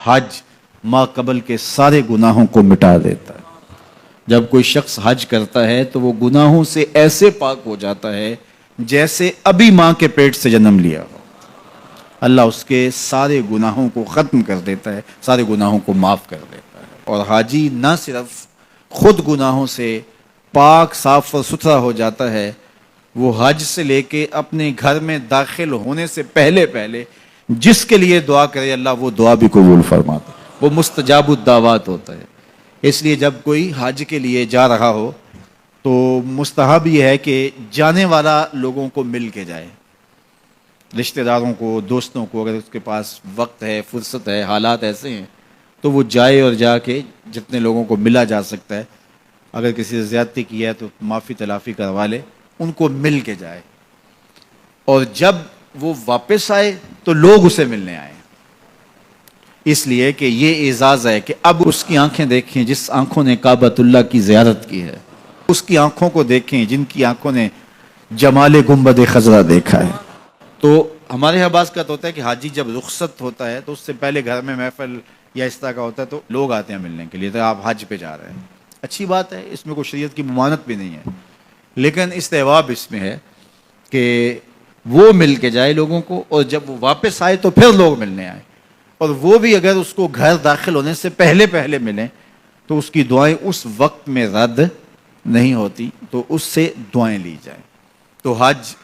حج ما قبل کے سارے گناہوں کو مٹا دیتا ہے۔ جب کوئی شخص حج کرتا ہے تو وہ گناہوں سے ایسے پاک ہو جاتا ہے جیسے ابھی ماں کے پیٹ سے جنم لیا ہو۔ اللہ اس کے سارے گناہوں کو ختم کر دیتا ہے، سارے گناہوں کو معاف کر دیتا ہے۔ اور حاجی نہ صرف خود گناہوں سے پاک صاف اور ستھرا ہو جاتا ہے، وہ حج سے لے کے اپنے گھر میں داخل ہونے سے پہلے جس کے لیے دعا کرے اللہ وہ دعا بھی قبول فرماتا ہے، وہ مستجاب الدعوات ہوتا ہے۔ اس لیے جب کوئی حج کے لیے جا رہا ہو تو مستحب یہ ہے کہ جانے والا لوگوں کو مل کے جائے، رشتہ داروں کو، دوستوں کو، اگر اس کے پاس وقت ہے، فرصت ہے، حالات ایسے ہیں تو وہ جائے اور جا کے جتنے لوگوں کو ملا جا سکتا ہے، اگر کسی سے زیادتی کی ہے تو معافی تلافی کروا لے، ان کو مل کے جائے۔ اور جب وہ واپس آئے تو لوگ اسے ملنے آئے، اس لیے کہ یہ اعزاز ہے کہ اب اس کی آنکھیں دیکھیں جس آنکھوں نے کعبۃ اللہ کی زیارت کی ہے، اس کی آنکھوں کو دیکھیں جن کی آنکھوں نے جمال گنبد خضرا دیکھا ہے۔ تو ہمارے یہاں بعض کا ہوتا ہے کہ حاجی جب رخصت ہوتا ہے تو اس سے پہلے گھر میں محفل یا اس طرح کا ہوتا ہے تو لوگ آتے ہیں ملنے کے لیے، تو آپ حج پہ جا رہے ہیں، اچھی بات ہے، اس میں کوئی شریعت کی ممانعت بھی نہیں ہے، لیکن استحباب اس میں ہے کہ وہ مل کے جائے لوگوں کو، اور جب وہ واپس آئے تو پھر لوگ ملنے آئے، اور وہ بھی اگر اس کو گھر داخل ہونے سے پہلے ملیں تو اس کی دعائیں اس وقت میں رد نہیں ہوتی، تو اس سے دعائیں لی جائیں۔ تو حج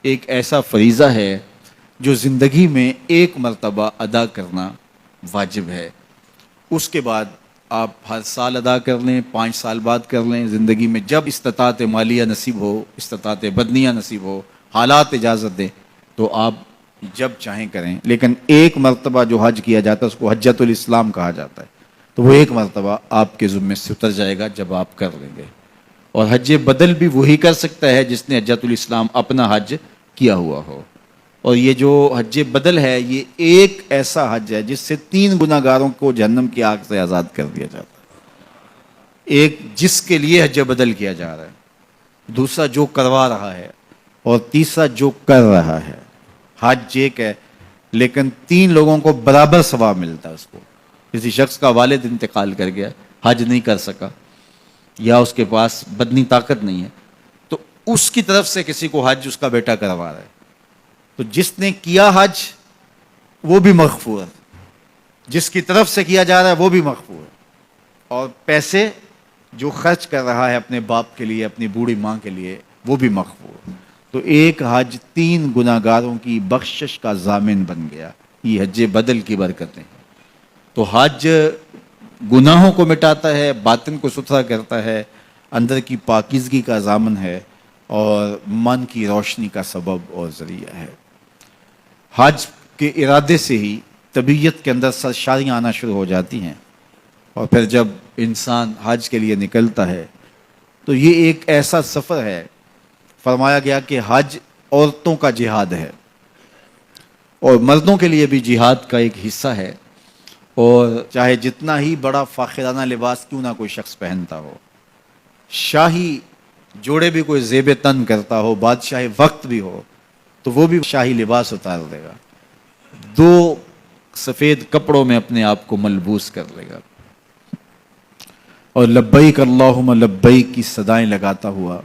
ایک ایسا فریضہ ہے جو زندگی میں ایک مرتبہ ادا کرنا واجب ہے، اس کے بعد آپ ہر سال ادا کر لیں، 5 سال بعد کر لیں، زندگی میں جب استطاعت مالیہ نصیب ہو، استطاعت بدنیہ نصیب ہو، حالات اجازت دیں تو آپ جب چاہیں کریں، لیکن ایک مرتبہ جو حج کیا جاتا ہے اس کو حجۃ الاسلام کہا جاتا ہے، تو وہ ایک مرتبہ آپ کے ذمے سے اتر جائے گا جب آپ کر لیں گے۔ اور حج بدل بھی وہی کر سکتا ہے جس نے حجۃ الاسلام اپنا حج کیا ہوا ہو، اور یہ جو حج بدل ہے یہ ایک ایسا حج ہے جس سے 3 گناہگاروں کو جہنم کی آگ سے آزاد کر دیا جاتا ہے۔ ایک جس کے لیے حج بدل کیا جا رہا ہے، دوسرا جو کروا رہا ہے، اور تیسرا جو کر رہا ہے۔ حج ایک ہے لیکن 3 لوگوں کو برابر ثواب ملتا ہے۔ اس کو کسی شخص کا والد انتقال کر گیا، حج نہیں کر سکا، یا اس کے پاس بدنی طاقت نہیں ہے، تو اس کی طرف سے کسی کو حج اس کا بیٹا کروا رہا ہے، تو جس نے کیا حج وہ بھی مغفور ہے، جس کی طرف سے کیا جا رہا ہے وہ بھی مغفور ہے، اور پیسے جو خرچ کر رہا ہے اپنے باپ کے لیے، اپنی بوڑھی ماں کے لیے، وہ بھی مغفور ہے۔ تو ایک حج 3 گناہگاروں کی بخشش کا ضامن بن گیا، یہ حج بدل کی برکتیں ہیں۔ تو حج گناہوں کو مٹاتا ہے، باطن کو ستھرا کرتا ہے، اندر کی پاکیزگی کا ضامن ہے، اور من کی روشنی کا سبب اور ذریعہ ہے۔ حج کے ارادے سے ہی طبیعت کے اندر سرشاریاں آنا شروع ہو جاتی ہیں، اور پھر جب انسان حج کے لیے نکلتا ہے تو یہ ایک ایسا سفر ہے، فرمایا گیا کہ حج عورتوں کا جہاد ہے، اور مردوں کے لیے بھی جہاد کا ایک حصہ ہے، اور چاہے جتنا ہی بڑا فاخرانہ لباس کیوں نہ کوئی شخص پہنتا ہو، شاہی جوڑے بھی کوئی زیب تن کرتا ہو، بادشاہ وقت بھی ہو، تو وہ بھی شاہی لباس اتار لے گا، 2 سفید کپڑوں میں اپنے آپ کو ملبوس کر لے گا، اور لبیک اللہم لبیک کی صدائیں لگاتا ہوا